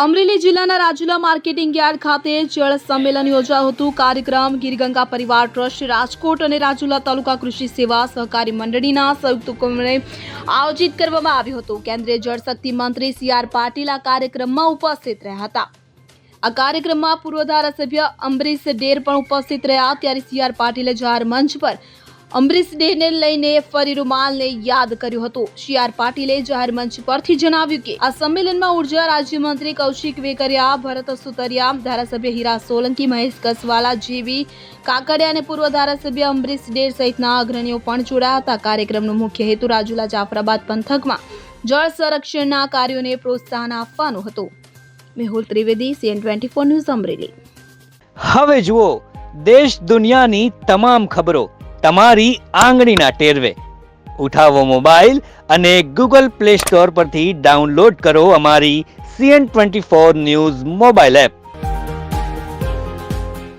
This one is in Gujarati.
અમરેલી જિલ્લાના રાજુલા માર્કેટિંગ યાર્ડ ખાતે જળ સંમેલન યોજાયું હતું। કાર્યક્રમ ગીરગંગા પરિવાર ટ્રસ્ટ રાજકોટ અને રાજુલા તાલુકા કૃષિ સેવા સહકારી મંડળીના સંયુક્ત ઉપક્રમે આયોજિત કરવામાં આવ્યું હતું। કેન્દ્રીય જળશક્તિ મંત્રી સી.આર. પાટીલ આ કાર્યક્રમમાં ઉપસ્થિત રહ્યા હતા। આ કાર્યક્રમમાં પૂર્વ ધારાસભ્ય અમરીશ ડેર પણ ઉપસ્થિત રહ્યા। ત્યારે સી.આર. પાટીલે જાહેર મંચ પર અમરીશ ડેરને લઈને ફરી રૂમાલને યાદ કર્યું હતું। સી.આર. પાટીલે જાહેર મંચ પરથી જણાવ્યું કે આ સંમેલનમાં ઉર્જા રાજ્યમંત્રી કૌશિક વેકરિયા, ભરત સુતરિયા, ધારાસભ્ય હીરા સોલંકી, મહેશ કસવાલા, જીવી કાકડિયા અને પૂર્વ ધારાસભ્ય અમરીશ ડેર સહિતના અગ્રણીઓ પણ જોડાયા હતા। કાર્યક્રમનો મુખ્ય હેતુ રાજુલા જાફરાબાદ પંથકમાં જળ સંરક્ષણના કાર્યોને પ્રોત્સાહન આપવાનો હતો। Mehul Trivedi, CN24 news, Amreli. હવે જુઓ દેશ દુનિયાની તમામ ખબરો તમારી આંગળીના ટેરવે। ઉઠાવો મોબાઈલ અને Google Play Store પરથી ડાઉનલોડ કરો અમારી CN24 ન્યૂઝ મોબાઈલ એપ।